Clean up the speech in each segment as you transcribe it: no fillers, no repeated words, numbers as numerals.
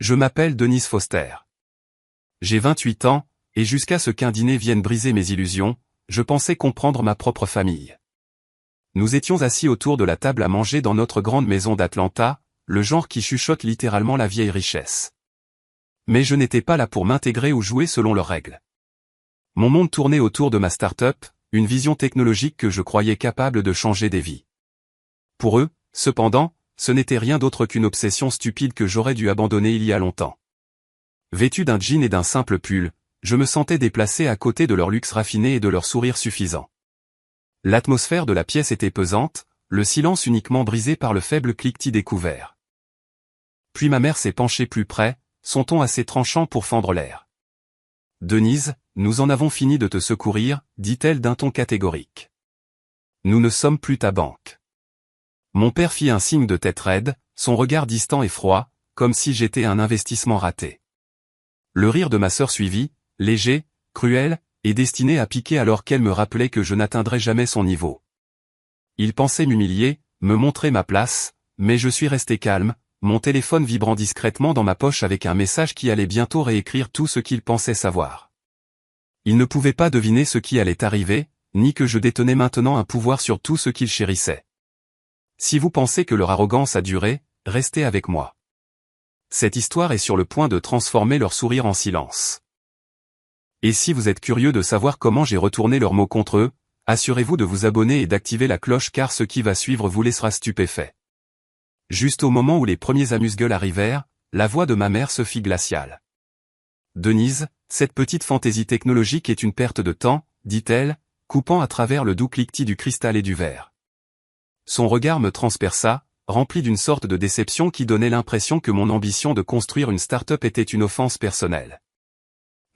Je m'appelle Denise Foster. J'ai 28 ans, et jusqu'à ce qu'un dîner vienne briser mes illusions, je pensais comprendre ma propre famille. Nous étions assis autour de la table à manger dans notre grande maison d'Atlanta, le genre qui chuchote littéralement la vieille richesse. Mais je n'étais pas là pour m'intégrer ou jouer selon leurs règles. Mon monde tournait autour de ma start-up, une vision technologique que je croyais capable de changer des vies. Pour eux, cependant, ce n'était rien d'autre qu'une obsession stupide que j'aurais dû abandonner il y a longtemps. Vêtu d'un jean et d'un simple pull, je me sentais déplacé à côté de leur luxe raffiné et de leur sourire suffisant. L'atmosphère de la pièce était pesante, le silence uniquement brisé par le faible cliquetis des couverts. Puis ma mère s'est penchée plus près, son ton assez tranchant pour fendre l'air. « Denise, nous en avons fini de te secourir, dit-elle d'un ton catégorique. Nous ne sommes plus ta banque. » Mon père fit un signe de tête raide, son regard distant et froid, comme si j'étais un investissement raté. Le rire de ma sœur suivit, léger, cruel, et destiné à piquer alors qu'elle me rappelait que je n'atteindrais jamais son niveau. Il pensait m'humilier, me montrer ma place, mais je suis resté calme, mon téléphone vibrant discrètement dans ma poche avec un message qui allait bientôt réécrire tout ce qu'il pensait savoir. Il ne pouvait pas deviner ce qui allait arriver, ni que je détenais maintenant un pouvoir sur tout ce qu'il chérissait. Si vous pensez que leur arrogance a duré, restez avec moi. Cette histoire est sur le point de transformer leur sourire en silence. Et si vous êtes curieux de savoir comment j'ai retourné leurs mots contre eux, assurez-vous de vous abonner et d'activer la cloche car ce qui va suivre vous laissera stupéfait. Juste au moment où les premiers amuse-gueules arrivèrent, la voix de ma mère se fit glaciale. « Denise, cette petite fantaisie technologique est une perte de temps, dit-elle, coupant à travers le doux cliquetis du cristal et du verre. Son regard me transperça, rempli d'une sorte de déception qui donnait l'impression que mon ambition de construire une start-up était une offense personnelle.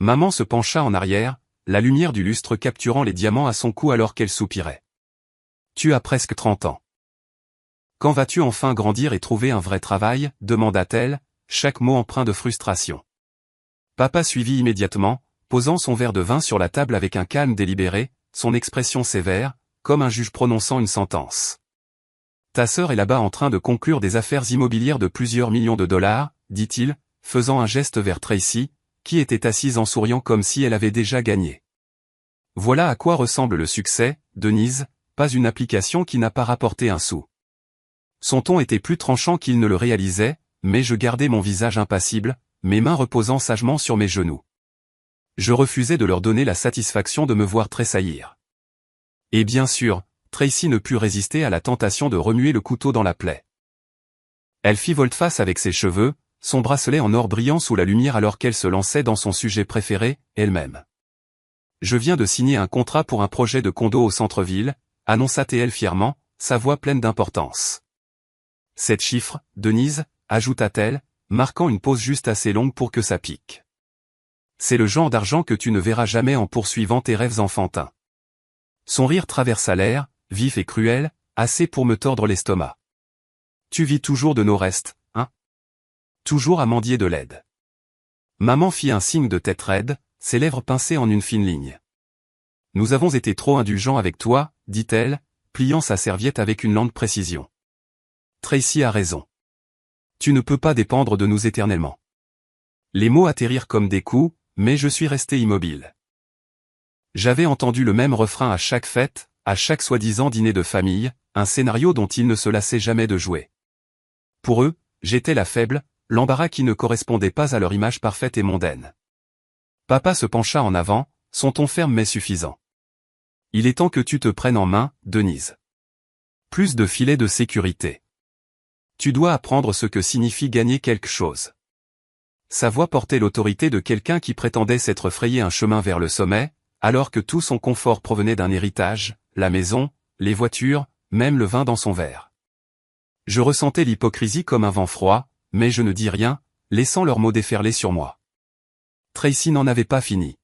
Maman se pencha en arrière, la lumière du lustre capturant les diamants à son cou alors qu'elle soupirait. « Tu as presque 30 ans. Quand vas-tu enfin grandir et trouver un vrai travail ?» demanda-t-elle, chaque mot empreint de frustration. Papa suivit immédiatement, posant son verre de vin sur la table avec un calme délibéré, son expression sévère, comme un juge prononçant une sentence. « Ta sœur est là-bas en train de conclure des affaires immobilières de plusieurs millions de dollars, dit-il, faisant un geste vers Tracy, qui était assise en souriant comme si elle avait déjà gagné. Voilà à quoi ressemble le succès, Denise, pas une application qui n'a pas rapporté un sou. Son ton était plus tranchant qu'il ne le réalisait, mais je gardais mon visage impassible, mes mains reposant sagement sur mes genoux. Je refusais de leur donner la satisfaction de me voir tressaillir. Et bien sûr, Tracy ne put résister à la tentation de remuer le couteau dans la plaie. Elle fit volte-face avec ses cheveux, son bracelet en or brillant sous la lumière alors qu'elle se lançait dans son sujet préféré, elle-même. « Je viens de signer un contrat pour un projet de condo au centre-ville, annonça-t-elle fièrement, sa voix pleine d'importance. 7 chiffres, Denise, ajouta-t-elle, marquant une pause juste assez longue pour que ça pique. C'est le genre d'argent que tu ne verras jamais en poursuivant tes rêves enfantins. Son rire traversa l'air, vif et cruel, assez pour me tordre l'estomac. Tu vis toujours de nos restes, hein? Toujours à mendier de l'aide. Maman fit un signe de tête raide, ses lèvres pincées en une fine ligne. Nous avons été trop indulgents avec toi, dit-elle, pliant sa serviette avec une lente précision. Tracy a raison. Tu ne peux pas dépendre de nous éternellement. Les mots atterrirent comme des coups, mais je suis resté immobile. J'avais entendu le même refrain à chaque fête, à chaque soi-disant dîner de famille, un scénario dont ils ne se lassaient jamais de jouer. Pour eux, j'étais la faible, l'embarras qui ne correspondait pas à leur image parfaite et mondaine. Papa se pencha en avant, son ton ferme mais suffisant. Il est temps que tu te prennes en main, Denise. Plus de filets de sécurité. Tu dois apprendre ce que signifie gagner quelque chose. Sa voix portait l'autorité de quelqu'un qui prétendait s'être frayé un chemin vers le sommet, alors que tout son confort provenait d'un héritage, la maison, les voitures, même le vin dans son verre. Je ressentais l'hypocrisie comme un vent froid, mais je ne dis rien, laissant leurs mots déferler sur moi. Tracy n'en avait pas fini.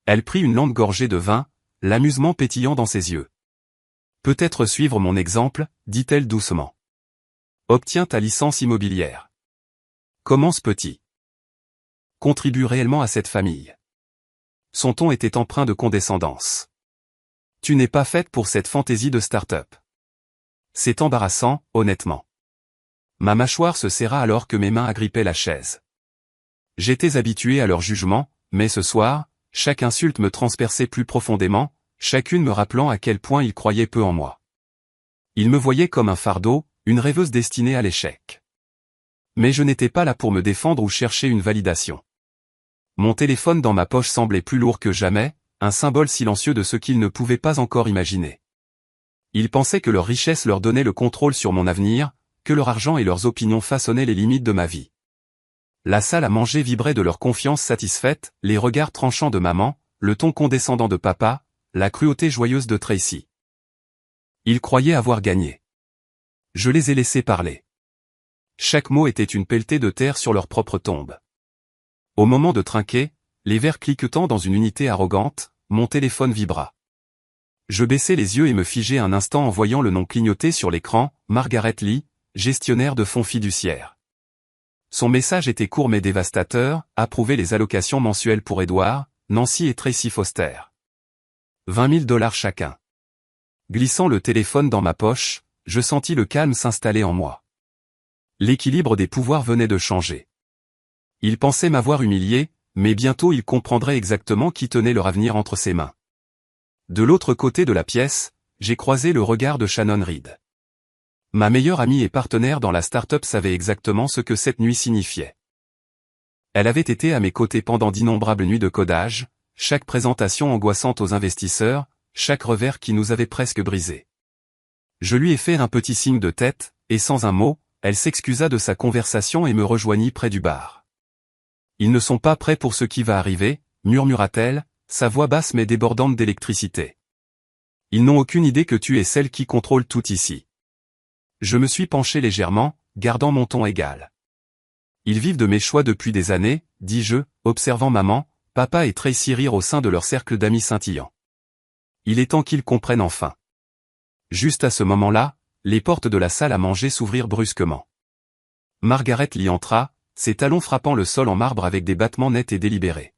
Elle prit une lente gorgée de vin, l'amusement pétillant dans ses yeux. « Peut-être suivre mon exemple, dit-elle doucement. Obtiens ta licence immobilière. Commence petit. Contribue réellement à cette famille. » Son ton était empreint de condescendance. « Tu n'es pas faite pour cette fantaisie de start-up. » C'est embarrassant, honnêtement. Ma mâchoire se serra alors que mes mains agrippaient la chaise. J'étais habitué à leur jugement, mais ce soir, chaque insulte me transperçait plus profondément, chacune me rappelant à quel point ils croyaient peu en moi. Ils me voyaient comme un fardeau, une rêveuse destinée à l'échec. Mais je n'étais pas là pour me défendre ou chercher une validation. Mon téléphone dans ma poche semblait plus lourd que jamais, un symbole silencieux de ce qu'ils ne pouvaient pas encore imaginer. Ils pensaient que leur richesse leur donnait le contrôle sur mon avenir, que leur argent et leurs opinions façonnaient les limites de ma vie. La salle à manger vibrait de leur confiance satisfaite, les regards tranchants de maman, le ton condescendant de papa, la cruauté joyeuse de Tracy. Ils croyaient avoir gagné. Je les ai laissés parler. Chaque mot était une pelletée de terre sur leur propre tombe. Au moment de trinquer, les verres cliquetant dans une unité arrogante, mon téléphone vibra. Je baissai les yeux et me figeai un instant en voyant le nom clignoter sur l'écran, Margaret Lee, gestionnaire de fonds fiduciaires. Son message était court mais dévastateur, approuver les allocations mensuelles pour Edward, Nancy et Tracy Foster. 20 000 $ chacun. Glissant le téléphone dans ma poche, je sentis le calme s'installer en moi. L'équilibre des pouvoirs venait de changer. Ils pensaient m'avoir humilié, mais bientôt ils comprendraient exactement qui tenait leur avenir entre ses mains. De l'autre côté de la pièce, j'ai croisé le regard de Shannon Reed. Ma meilleure amie et partenaire dans la start-up savait exactement ce que cette nuit signifiait. Elle avait été à mes côtés pendant d'innombrables nuits de codage, chaque présentation angoissante aux investisseurs, chaque revers qui nous avait presque brisés. Je lui ai fait un petit signe de tête, et sans un mot, elle s'excusa de sa conversation et me rejoignit près du bar. « Ils ne sont pas prêts pour ce qui va arriver », murmura-t-elle, sa voix basse mais débordante d'électricité. « Ils n'ont aucune idée que tu es celle qui contrôle tout ici. » Je me suis penché légèrement, gardant mon ton égal. « Ils vivent de mes choix depuis des années, » dis-je, observant maman, papa et Tracy rire au sein de leur cercle d'amis scintillants. Il est temps qu'ils comprennent enfin. Juste à ce moment-là, les portes de la salle à manger s'ouvrirent brusquement. Margaret Lee entra, ses talons frappant le sol en marbre avec des battements nets et délibérés.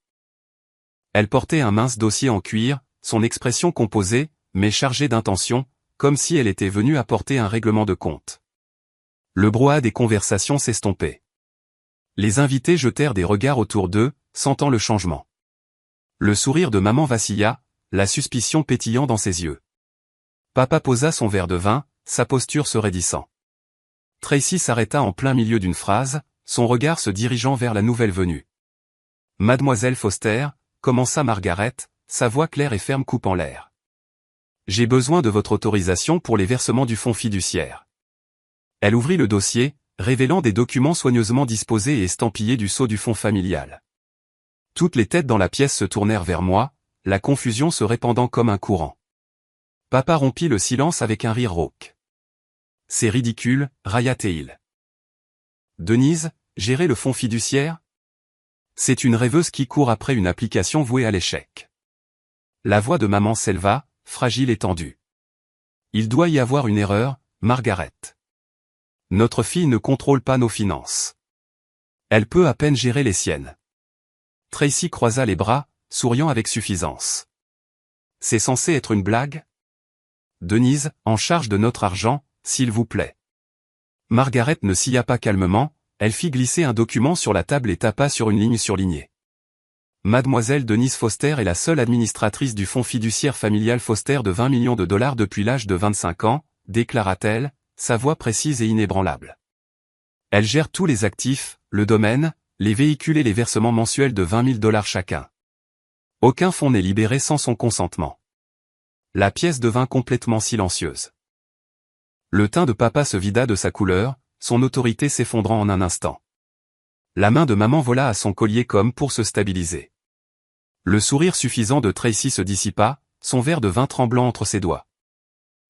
Elle portait un mince dossier en cuir, son expression composée, mais chargée d'intention, comme si elle était venue apporter un règlement de compte. Le brouhaha des conversations s'estompait. Les invités jetèrent des regards autour d'eux, sentant le changement. Le sourire de maman vacilla, la suspicion pétillant dans ses yeux. Papa posa son verre de vin, sa posture se raidissant. Tracy s'arrêta en plein milieu d'une phrase, son regard se dirigeant vers la nouvelle venue. « Mademoiselle Foster », commença Margaret, sa voix claire et ferme coupant l'air. « J'ai besoin de votre autorisation pour les versements du fonds fiduciaire. » Elle ouvrit le dossier, révélant des documents soigneusement disposés et estampillés du sceau du fonds familial. Toutes les têtes dans la pièce se tournèrent vers moi, la confusion se répandant comme un courant. Papa rompit le silence avec un rire rauque. « C'est ridicule, railla-t-il. Denise, gérer le fonds fiduciaire ? C'est une rêveuse qui court après une application vouée à l'échec. » La voix de maman s'éleva, fragile et tendue. « Il doit y avoir une erreur, Margaret. Notre fille ne contrôle pas nos finances. Elle peut à peine gérer les siennes. » Tracy croisa les bras, souriant avec suffisance. « C'est censé être une blague ? Denise, en charge de notre argent, s'il vous plaît. » Margaret ne scia pas calmement, elle fit glisser un document sur la table et tapa sur une ligne surlignée. « Mademoiselle Denise Foster est la seule administratrice du fonds fiduciaire familial Foster de 20 millions de dollars depuis l'âge de 25 ans, déclara-t-elle, sa voix précise et inébranlable. Elle gère tous les actifs, le domaine, les véhicules et les versements mensuels de 20 000 $ chacun. Aucun fonds n'est libéré sans son consentement. » La pièce devint complètement silencieuse. Le teint de papa se vida de sa couleur, son autorité s'effondrant en un instant. La main de maman vola à son collier comme pour se stabiliser. Le sourire suffisant de Tracy se dissipa, son verre de vin tremblant entre ses doigts.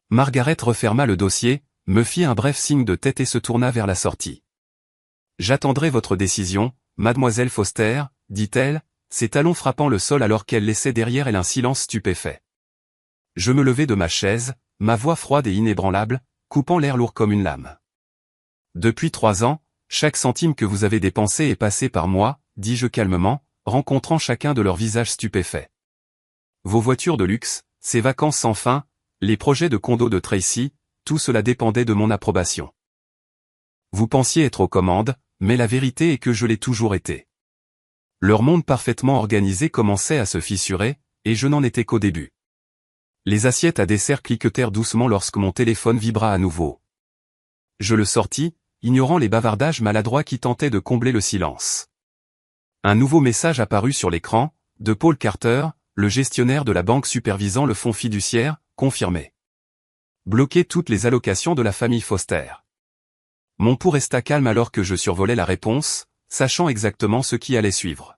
Margaret referma le dossier, me fit un bref signe de tête et se tourna vers la sortie. « J'attendrai votre décision, mademoiselle Foster, » dit-elle, ses talons frappant le sol alors qu'elle laissait derrière elle un silence stupéfait. Je me levai de ma chaise, ma voix froide et inébranlable, coupant l'air lourd comme une lame. « Depuis 3 ans, chaque centime que vous avez dépensé est passé par moi, » dis-je calmement, rencontrant chacun de leurs visages stupéfaits. Vos voitures de luxe, ces vacances sans fin, les projets de condo de Tracy, tout cela dépendait de mon approbation. Vous pensiez être aux commandes, mais la vérité est que je l'ai toujours été. Leur monde parfaitement organisé commençait à se fissurer, et je n'en étais qu'au début. Les assiettes à dessert cliquetèrent doucement lorsque mon téléphone vibra à nouveau. Je le sortis, ignorant les bavardages maladroits qui tentaient de combler le silence. Un nouveau message apparut sur l'écran, de Paul Carter, le gestionnaire de la banque supervisant le fonds fiduciaire, confirmé. Bloquer toutes les allocations de la famille Foster. Mon pouls resta calme alors que je survolais la réponse, sachant exactement ce qui allait suivre.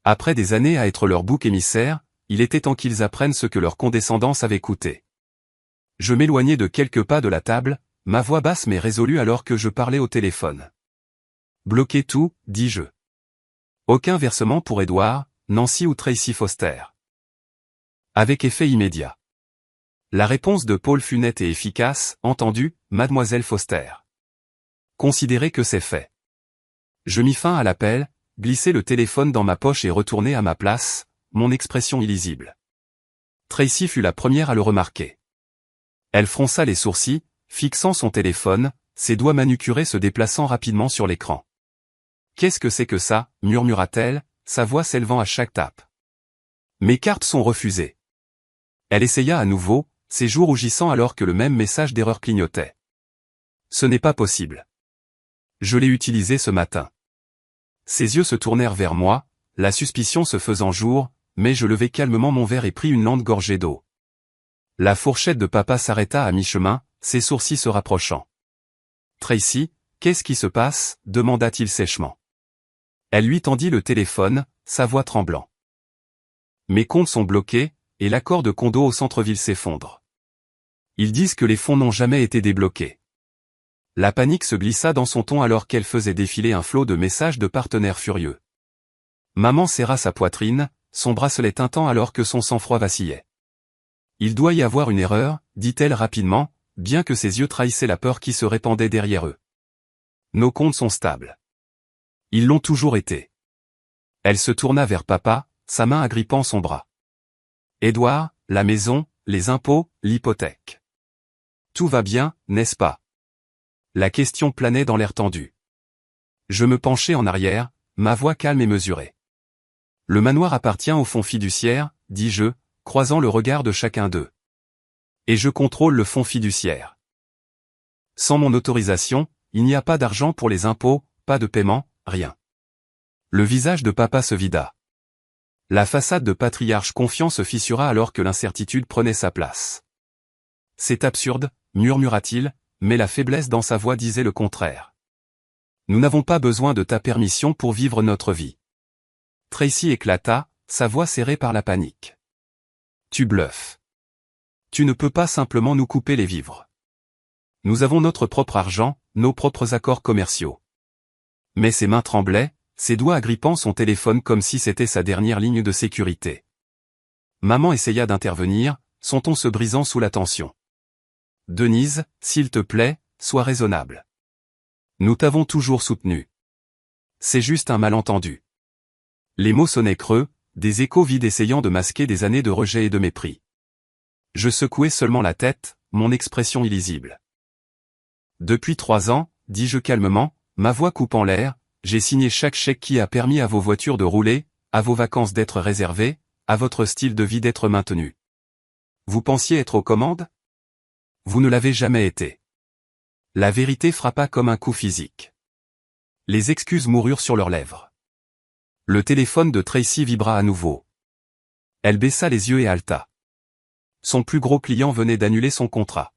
Après des années à être leur bouc émissaire, il était temps qu'ils apprennent ce que leur condescendance avait coûté. Je m'éloignai de quelques pas de la table, ma voix basse mais résolue alors que je parlais au téléphone. Bloquez tout, dis-je. Aucun versement pour Edward, Nancy ou Tracy Foster. Avec effet immédiat. La réponse de Paul fut nette et efficace, entendu, mademoiselle Foster. Considérez que c'est fait. Je mis fin à l'appel, glissai le téléphone dans ma poche et retournai à ma place, mon expression illisible. Tracy fut la première à le remarquer. Elle fronça les sourcils, fixant son téléphone, ses doigts manucurés se déplaçant rapidement sur l'écran. « Qu'est-ce que c'est que ça » murmura-t-elle, sa voix s'élevant à chaque tape. « Mes cartes sont refusées. » Elle essaya à nouveau, ses joues rougissant alors que le même message d'erreur clignotait. « Ce n'est pas possible. Je l'ai utilisé ce matin. » Ses yeux se tournèrent vers moi, la suspicion se faisant jour, mais je levai calmement mon verre et pris une lente gorgée d'eau. La fourchette de papa s'arrêta à mi-chemin, ses sourcils se rapprochant. « Tracy, qu'est-ce qui se passe » demanda-t-il sèchement. Elle lui tendit le téléphone, sa voix tremblant. « Mes comptes sont bloqués, et l'accord de condo au centre-ville s'effondre. Ils disent que les fonds n'ont jamais été débloqués. » La panique se glissa dans son ton alors qu'elle faisait défiler un flot de messages de partenaires furieux. Maman serra sa poitrine, son bracelet tintant alors que son sang-froid vacillait. « Il doit y avoir une erreur, dit-elle rapidement, bien que ses yeux trahissaient la peur qui se répandait derrière eux. Nos comptes sont stables. Ils l'ont toujours été. » Elle se tourna vers papa, sa main agrippant son bras. « Edward, la maison, les impôts, l'hypothèque. Tout va bien, n'est-ce pas ?» La question planait dans l'air tendu. Je me penchai en arrière, ma voix calme et mesurée. « Le manoir appartient au fonds fiduciaire, dis-je, croisant le regard de chacun d'eux. Et je contrôle le fonds fiduciaire. Sans mon autorisation, il n'y a pas d'argent pour les impôts, pas de paiement, rien. » Le visage de papa se vida. La façade de patriarche confiant se fissura alors que l'incertitude prenait sa place. « C'est absurde, murmura-t-il, mais la faiblesse dans sa voix disait le contraire. Nous n'avons pas besoin de ta permission pour vivre notre vie. » Tracy éclata, sa voix serrée par la panique. « Tu bluffes. Tu ne peux pas simplement nous couper les vivres. Nous avons notre propre argent, nos propres accords commerciaux. » Mais ses mains tremblaient, ses doigts agrippant son téléphone comme si c'était sa dernière ligne de sécurité. Maman essaya d'intervenir, son ton se brisant sous la tension. « Denise, s'il te plaît, sois raisonnable. Nous t'avons toujours soutenu. C'est juste un malentendu. » Les mots sonnaient creux, des échos vides essayant de masquer des années de rejet et de mépris. Je secouai seulement la tête, mon expression illisible. « Depuis 3 ans, dis-je calmement, ma voix coupant l'air, j'ai signé chaque chèque qui a permis à vos voitures de rouler, à vos vacances d'être réservées, à votre style de vie d'être maintenu. Vous pensiez être aux commandes ? Vous ne l'avez jamais été. » La vérité frappa comme un coup physique. Les excuses moururent sur leurs lèvres. Le téléphone de Tracy vibra à nouveau. Elle baissa les yeux et haleta. Son plus gros client venait d'annuler son contrat.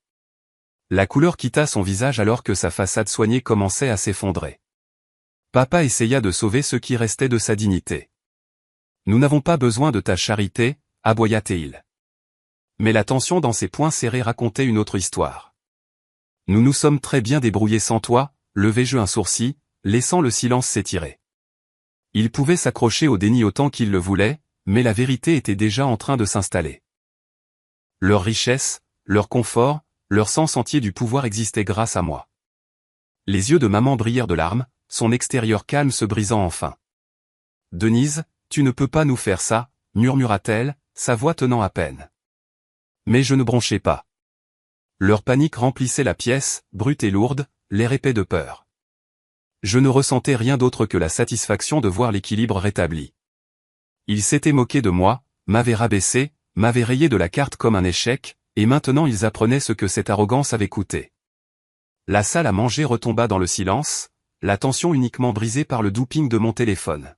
La couleur quitta son visage alors que sa façade soignée commençait à s'effondrer. Papa essaya de sauver ce qui restait de sa dignité. « Nous n'avons pas besoin de ta charité, » aboya-t-il. Mais la tension dans ses poings serrés racontait une autre histoire. « Nous nous sommes très bien débrouillés sans toi » levai-je un sourcil, laissant le silence s'étirer. Il pouvait s'accrocher au déni autant qu'il le voulait, mais la vérité était déjà en train de s'installer. Leur richesse, leur confort, leur sens entier du pouvoir existaient grâce à moi. Les yeux de maman brillèrent de larmes, son extérieur calme se brisant enfin. « Denise, tu ne peux pas nous faire ça » murmura-t-elle, sa voix tenant à peine. Mais je ne bronchais pas. Leur panique remplissait la pièce, brute et lourde, l'air épais de peur. Je ne ressentais rien d'autre que la satisfaction de voir l'équilibre rétabli. Ils s'étaient moqués de moi, m'avaient rabaissé, m'avaient rayé de la carte comme un échec, et maintenant ils apprenaient ce que cette arrogance avait coûté. La salle à manger retomba dans le silence, la tension uniquement brisée par le douping de mon téléphone.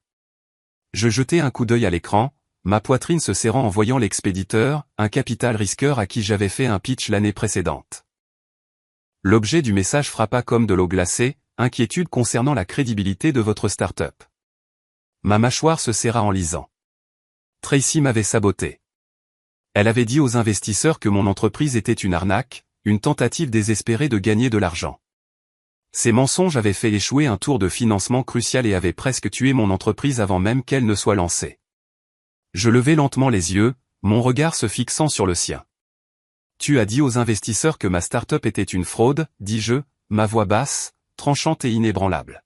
Je jetai un coup d'œil à l'écran, ma poitrine se serrant en voyant l'expéditeur, un capital risqueur à qui j'avais fait un pitch l'année précédente. L'objet du message frappa comme de l'eau glacée, inquiétude concernant la crédibilité de votre start-up. Ma mâchoire se serra en lisant. Tracy m'avait saboté. Elle avait dit aux investisseurs que mon entreprise était une arnaque, une tentative désespérée de gagner de l'argent. Ces mensonges avaient fait échouer un tour de financement crucial et avaient presque tué mon entreprise avant même qu'elle ne soit lancée. Je levai lentement les yeux, mon regard se fixant sur le sien. Tu as dit aux investisseurs que ma start-up était une fraude, dis-je, ma voix basse, tranchante et inébranlable.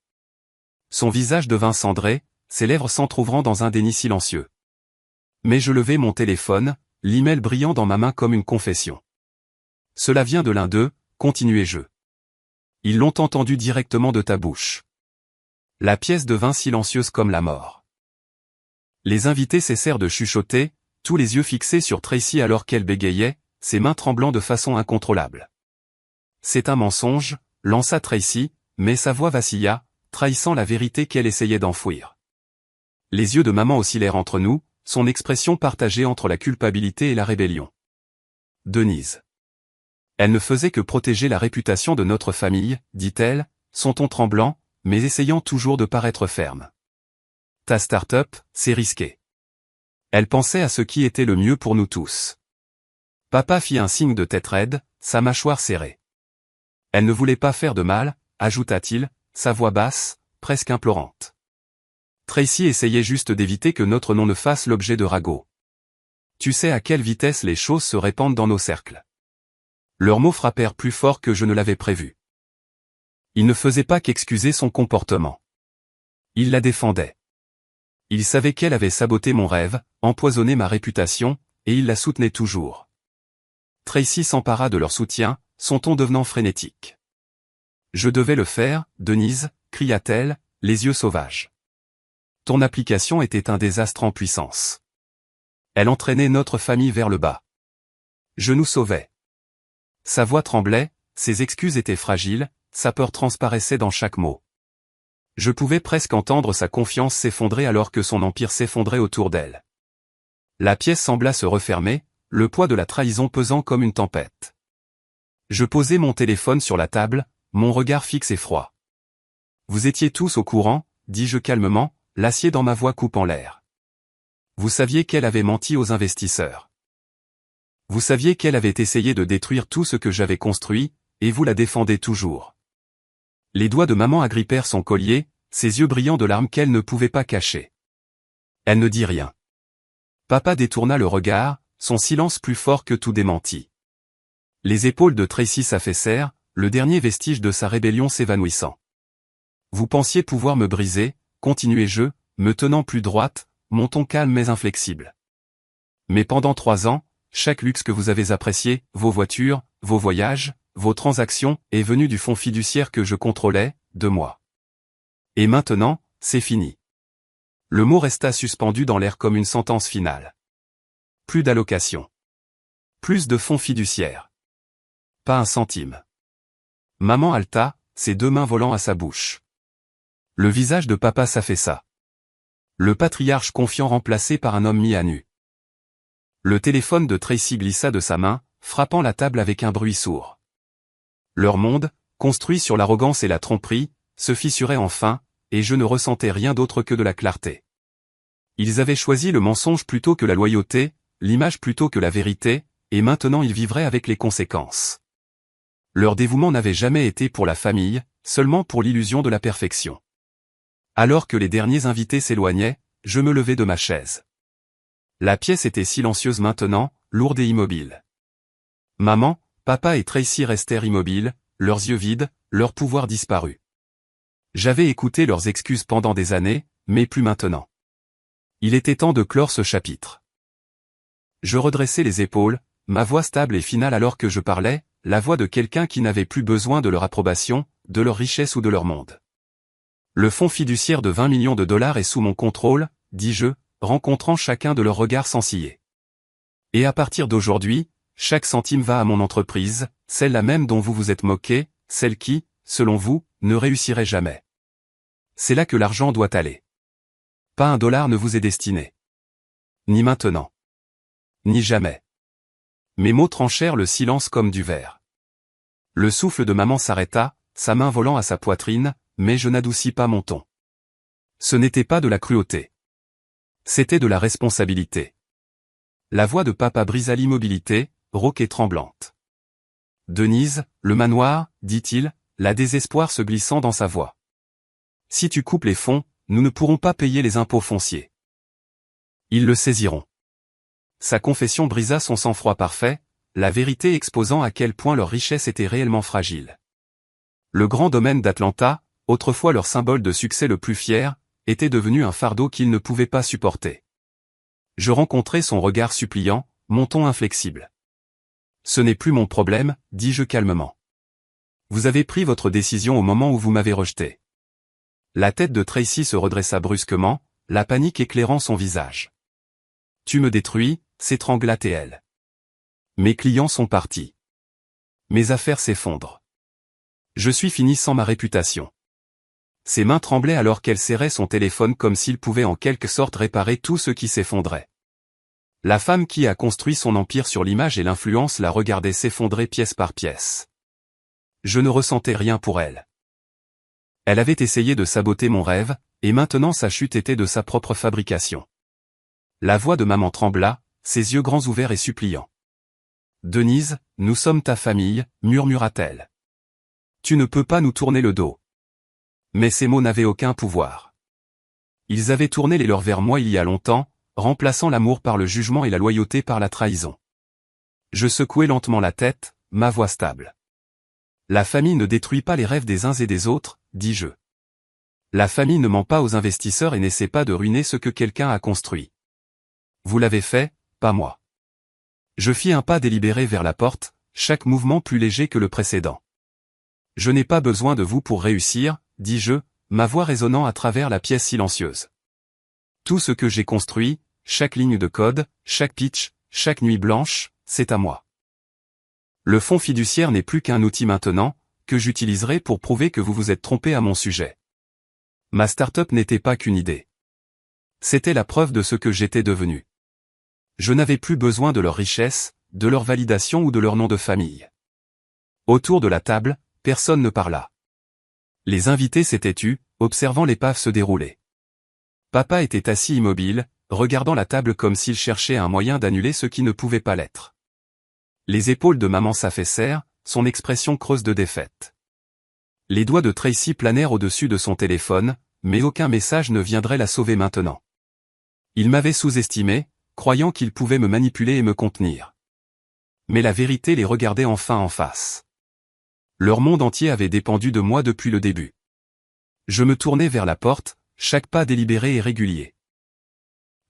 Son visage devint cendré, ses lèvres s'entr'ouvrant dans un déni silencieux. Mais je levai mon téléphone, l'email brillant dans ma main comme une confession. Cela vient de l'un d'eux, continuai-je. Ils l'ont entendu directement de ta bouche. La pièce devint silencieuse comme la mort. Les invités cessèrent de chuchoter, tous les yeux fixés sur Tracy alors qu'elle bégayait, ses mains tremblant de façon incontrôlable. C'est un mensonge, lança Tracy, mais sa voix vacilla, trahissant la vérité qu'elle essayait d'enfouir. Les yeux de maman oscillèrent entre nous, son expression partagée entre la culpabilité et la rébellion. Denise. Elle ne faisait que protéger la réputation de notre famille, dit-elle, son ton tremblant, mais essayant toujours de paraître ferme. Ta start-up, c'est risqué. Elle pensait à ce qui était le mieux pour nous tous. Papa fit un signe de tête raide, sa mâchoire serrée. Elle ne voulait pas faire de mal, ajouta-t-il, sa voix basse, presque implorante. Tracy essayait juste d'éviter que notre nom ne fasse l'objet de ragots. Tu sais à quelle vitesse les choses se répandent dans nos cercles. Leurs mots frappèrent plus fort que je ne l'avais prévu. Il ne faisait pas qu'excuser son comportement. Il la défendait. Il savait qu'elle avait saboté mon rêve, empoisonné ma réputation, et il la soutenait toujours. Tracy s'empara de leur soutien, son ton devenant frénétique. Je devais le faire, Denise, cria-t-elle, les yeux sauvages. Ton application était un désastre en puissance. Elle entraînait notre famille vers le bas. Je nous sauvais. Sa voix tremblait, ses excuses étaient fragiles, sa peur transparaissait dans chaque mot. Je pouvais presque entendre sa confiance s'effondrer alors que son empire s'effondrait autour d'elle. La pièce sembla se refermer, le poids de la trahison pesant comme une tempête. Je posai mon téléphone sur la table, mon regard fixe et froid. Vous étiez tous au courant, dis-je calmement, l'acier dans ma voix coupant l'air. Vous saviez qu'elle avait menti aux investisseurs. Vous saviez qu'elle avait essayé de détruire tout ce que j'avais construit, et vous la défendez toujours. Les doigts de maman agrippèrent son collier, ses yeux brillants de larmes qu'elle ne pouvait pas cacher. Elle ne dit rien. Papa détourna le regard, son silence plus fort que tout démenti. Les épaules de Tracy s'affaissèrent, le dernier vestige de sa rébellion s'évanouissant. Vous pensiez pouvoir me briser, continuai-je, me tenant plus droite, mon ton calme mais inflexible. Mais pendant 3 ans, chaque luxe que vous avez apprécié, vos voitures, vos voyages, vos transactions, est venu du fonds fiduciaire que je contrôlais, de moi. Et maintenant, c'est fini. Le mot resta suspendu dans l'air comme une sentence finale. Plus d'allocations. Plus de fonds fiduciaires. Pas un centime. Maman haleta, ses 2 mains volant à sa bouche. Le visage de papa s'affaissa. Le patriarche confiant remplacé par un homme mis à nu. Le téléphone de Tracy glissa de sa main, frappant la table avec un bruit sourd. Leur monde, construit sur l'arrogance et la tromperie, se fissurait enfin, et je ne ressentais rien d'autre que de la clarté. Ils avaient choisi le mensonge plutôt que la loyauté, l'image plutôt que la vérité, et maintenant ils vivraient avec les conséquences. Leur dévouement n'avait jamais été pour la famille, seulement pour l'illusion de la perfection. Alors que les derniers invités s'éloignaient, je me levai de ma chaise. La pièce était silencieuse maintenant, lourde et immobile. Maman, papa et Tracy restèrent immobiles, leurs yeux vides, leur pouvoir disparu. J'avais écouté leurs excuses pendant des années, mais plus maintenant. Il était temps de clore ce chapitre. Je redressai les épaules, ma voix stable et finale alors que je parlais, la voix de quelqu'un qui n'avait plus besoin de leur approbation, de leur richesse ou de leur monde. Le fonds fiduciaire de 20 millions de dollars est sous mon contrôle, dis-je, rencontrant chacun de leurs regards sans ciller. Et à partir d'aujourd'hui, chaque centime va à mon entreprise, celle-là même dont vous vous êtes moqué, celle qui, selon vous, ne réussirait jamais. C'est là que l'argent doit aller. Pas un dollar ne vous est destiné. Ni maintenant. Ni jamais. Mes mots tranchèrent le silence comme du verre. Le souffle de maman s'arrêta, sa main volant à sa poitrine, mais je n'adoucis pas mon ton. Ce n'était pas de la cruauté. C'était de la responsabilité. La voix de papa brisa l'immobilité, rauque et tremblante. Denise, le manoir, dit-il, la désespoir se glissant dans sa voix. Si tu coupes les fonds, nous ne pourrons pas payer les impôts fonciers. Ils le saisiront. Sa confession brisa son sang-froid parfait, la vérité exposant à quel point leur richesse était réellement fragile. Le grand domaine d'Atlanta, autrefois leur symbole de succès le plus fier, était devenu un fardeau qu'ils ne pouvaient pas supporter. Je rencontrai son regard suppliant, mon ton inflexible. Ce n'est plus mon problème, dis-je calmement. Vous avez pris votre décision au moment où vous m'avez rejeté. La tête de Tracy se redressa brusquement, la panique éclairant son visage. Tu me détruis, s'étrangla-t-elle. Mes clients sont partis. Mes affaires s'effondrent. Je suis fini sans ma réputation. Ses mains tremblaient alors qu'elle serrait son téléphone comme s'il pouvait en quelque sorte réparer tout ce qui s'effondrait. La femme qui a construit son empire sur l'image et l'influence la regardait s'effondrer pièce par pièce. Je ne ressentais rien pour elle. Elle avait essayé de saboter mon rêve, et maintenant sa chute était de sa propre fabrication. La voix de maman trembla, ses yeux grands ouverts et suppliants. Denise, nous sommes ta famille, murmura-t-elle. Tu ne peux pas nous tourner le dos. Mais ces mots n'avaient aucun pouvoir. Ils avaient tourné les leurs vers moi il y a longtemps, remplaçant l'amour par le jugement et la loyauté par la trahison. Je secouai lentement la tête, ma voix stable. La famille ne détruit pas les rêves des uns et des autres, dis-je. La famille ne ment pas aux investisseurs et n'essaie pas de ruiner ce que quelqu'un a construit. Vous l'avez fait, pas moi. Je fis un pas délibéré vers la porte, chaque mouvement plus léger que le précédent. Je n'ai pas besoin de vous pour réussir, dis-je, ma voix résonnant à travers la pièce silencieuse. Tout ce que j'ai construit, chaque ligne de code, chaque pitch, chaque nuit blanche, c'est à moi. Le fonds fiduciaire n'est plus qu'un outil maintenant, que j'utiliserai pour prouver que vous vous êtes trompé à mon sujet. Ma start-up n'était pas qu'une idée. C'était la preuve de ce que j'étais devenu. Je n'avais plus besoin de leur richesse, de leur validation ou de leur nom de famille. Autour de la table, personne ne parla. Les invités s'étaient tus, observant l'épave se dérouler. Papa était assis immobile, regardant la table comme s'il cherchait un moyen d'annuler ce qui ne pouvait pas l'être. Les épaules de maman s'affaissèrent, son expression creuse de défaite. Les doigts de Tracy planèrent au-dessus de son téléphone, mais aucun message ne viendrait la sauver maintenant. Il m'avait sous-estimé, croyant qu'il pouvait me manipuler et me contenir. Mais la vérité les regardait enfin en face. Leur monde entier avait dépendu de moi depuis le début. Je me tournai vers la porte, chaque pas délibéré et régulier.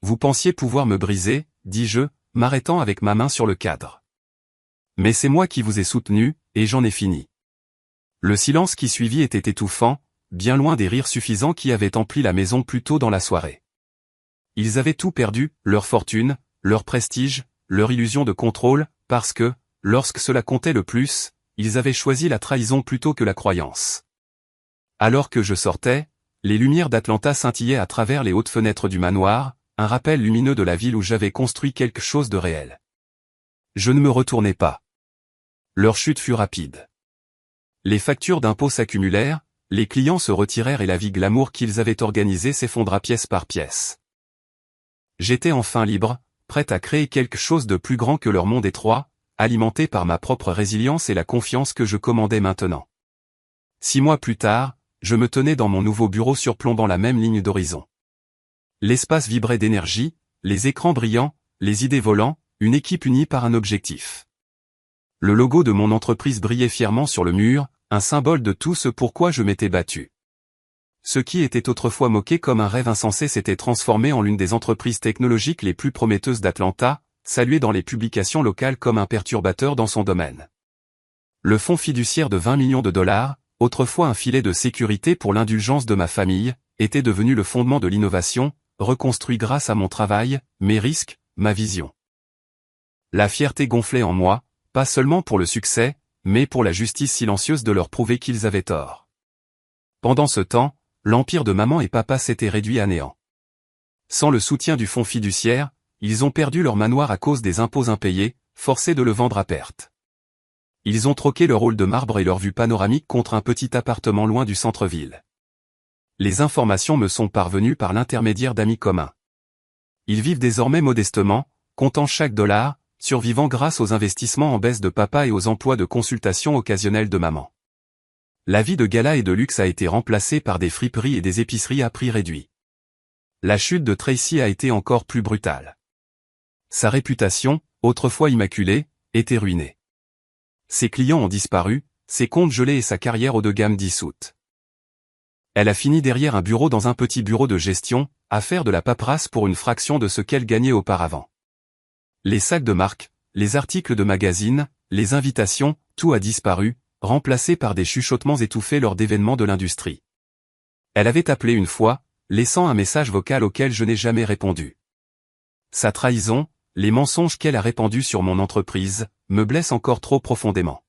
Vous pensiez pouvoir me briser, dis-je, m'arrêtant avec ma main sur le cadre. Mais c'est moi qui vous ai soutenu, et j'en ai fini. Le silence qui suivit était étouffant, bien loin des rires suffisants qui avaient empli la maison plus tôt dans la soirée. Ils avaient tout perdu, leur fortune, leur prestige, leur illusion de contrôle, parce que, lorsque cela comptait le plus, ils avaient choisi la trahison plutôt que la croyance. Alors que je sortais, les lumières d'Atlanta scintillaient à travers les hautes fenêtres du manoir, un rappel lumineux de la ville où j'avais construit quelque chose de réel. Je ne me retournai pas. Leur chute fut rapide. Les factures d'impôts s'accumulèrent, les clients se retirèrent et la vie glamour qu'ils avaient organisée s'effondra pièce par pièce. J'étais enfin libre, prêt à créer quelque chose de plus grand que leur monde étroit, alimenté par ma propre résilience et la confiance que je commandais maintenant. 6 mois plus tard, je me tenais dans mon nouveau bureau surplombant la même ligne d'horizon. L'espace vibrait d'énergie, les écrans brillants, les idées volant, une équipe unie par un objectif. Le logo de mon entreprise brillait fièrement sur le mur, un symbole de tout ce pourquoi je m'étais battu. Ce qui était autrefois moqué comme un rêve insensé s'était transformé en l'une des entreprises technologiques les plus prometteuses d'Atlanta, salué dans les publications locales comme un perturbateur dans son domaine. Le fonds fiduciaire de 20 millions de dollars, autrefois un filet de sécurité pour l'indulgence de ma famille, était devenu le fondement de l'innovation, reconstruit grâce à mon travail, mes risques, ma vision. La fierté gonflait en moi, pas seulement pour le succès, mais pour la justice silencieuse de leur prouver qu'ils avaient tort. Pendant ce temps, l'empire de maman et papa s'était réduit à néant. Sans le soutien du fonds fiduciaire, ils ont perdu leur manoir à cause des impôts impayés, forcés de le vendre à perte. Ils ont troqué leur hall de marbre et leur vue panoramique contre un petit appartement loin du centre-ville. Les informations me sont parvenues par l'intermédiaire d'amis communs. Ils vivent désormais modestement, comptant chaque dollar, survivant grâce aux investissements en baisse de papa et aux emplois de consultation occasionnels de maman. La vie de gala et de luxe a été remplacée par des friperies et des épiceries à prix réduit. La chute de Tracy a été encore plus brutale. Sa réputation, autrefois immaculée, était ruinée. Ses clients ont disparu, ses comptes gelés et sa carrière haut de gamme dissoute. Elle a fini derrière un bureau dans un petit bureau de gestion, à faire de la paperasse pour une fraction de ce qu'elle gagnait auparavant. Les sacs de marque, les articles de magazine, les invitations, tout a disparu, remplacé par des chuchotements étouffés lors d'événements de l'industrie. Elle avait appelé une fois, laissant un message vocal auquel je n'ai jamais répondu. Sa trahison, les mensonges qu'elle a répandus sur mon entreprise, me blessent encore trop profondément.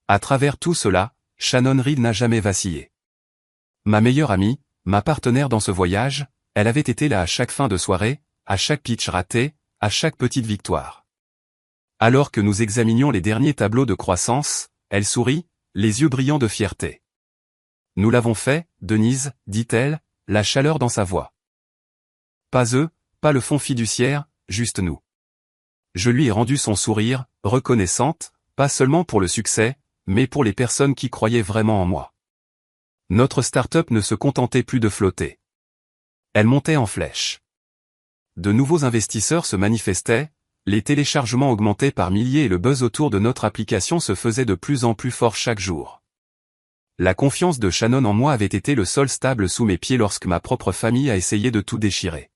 À travers tout cela, Shannon Reed n'a jamais vacillé. Ma meilleure amie, ma partenaire dans ce voyage, elle avait été là à chaque fin de soirée, à chaque pitch raté, à chaque petite victoire. Alors que nous examinions les derniers tableaux de croissance, elle sourit, les yeux brillants de fierté. Nous l'avons fait, Denise, dit-elle, la chaleur dans sa voix. Pas eux, pas le fonds fiduciaire, juste nous. Je lui ai rendu son sourire, reconnaissante, pas seulement pour le succès, mais pour les personnes qui croyaient vraiment en moi. Notre start-up ne se contentait plus de flotter. Elle montait en flèche. De nouveaux investisseurs se manifestaient, les téléchargements augmentaient par milliers et le buzz autour de notre application se faisait de plus en plus fort chaque jour. La confiance de Shannon en moi avait été le sol stable sous mes pieds lorsque ma propre famille a essayé de tout déchirer.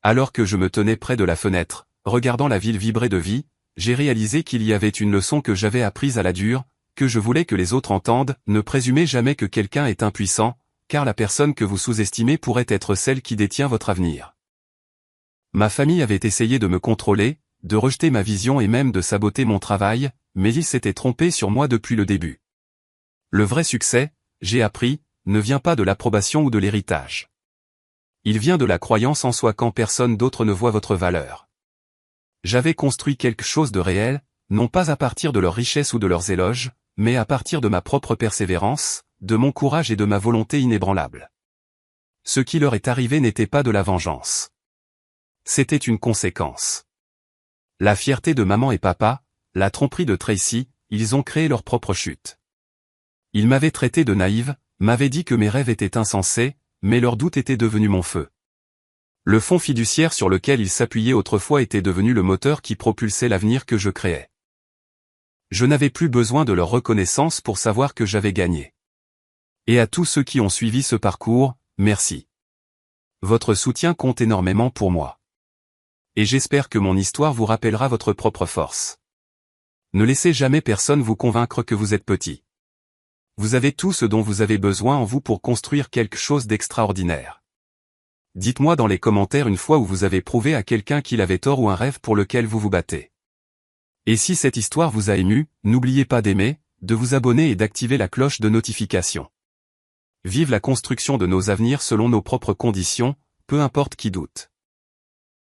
Alors que je me tenais près de la fenêtre, regardant la ville vibrer de vie, j'ai réalisé qu'il y avait une leçon que j'avais apprise à la dure, que je voulais que les autres entendent, ne présumez jamais que quelqu'un est impuissant, car la personne que vous sous-estimez pourrait être celle qui détient votre avenir. Ma famille avait essayé de me contrôler, de rejeter ma vision et même de saboter mon travail, mais ils s'étaient trompés sur moi depuis le début. Le vrai succès, j'ai appris, ne vient pas de l'approbation ou de l'héritage. Il vient de la croyance en soi quand personne d'autre ne voit votre valeur. J'avais construit quelque chose de réel, non pas à partir de leur richesse ou de leurs éloges, mais à partir de ma propre persévérance, de mon courage et de ma volonté inébranlable. Ce qui leur est arrivé n'était pas de la vengeance. C'était une conséquence. La fierté de maman et papa, la tromperie de Tracy, ils ont créé leur propre chute. Ils m'avaient traité de naïve, m'avaient dit que mes rêves étaient insensés, mais leur doute était devenu mon feu. Le fonds fiduciaire sur lequel ils s'appuyaient autrefois était devenu le moteur qui propulsait l'avenir que je créais. Je n'avais plus besoin de leur reconnaissance pour savoir que j'avais gagné. Et à tous ceux qui ont suivi ce parcours, merci. Votre soutien compte énormément pour moi. Et j'espère que mon histoire vous rappellera votre propre force. Ne laissez jamais personne vous convaincre que vous êtes petit. Vous avez tout ce dont vous avez besoin en vous pour construire quelque chose d'extraordinaire. Dites-moi dans les commentaires une fois où vous avez prouvé à quelqu'un qu'il avait tort ou un rêve pour lequel vous vous battez. Et si cette histoire vous a ému, n'oubliez pas d'aimer, de vous abonner et d'activer la cloche de notification. Vive la construction de nos avenirs selon nos propres conditions, peu importe qui doute.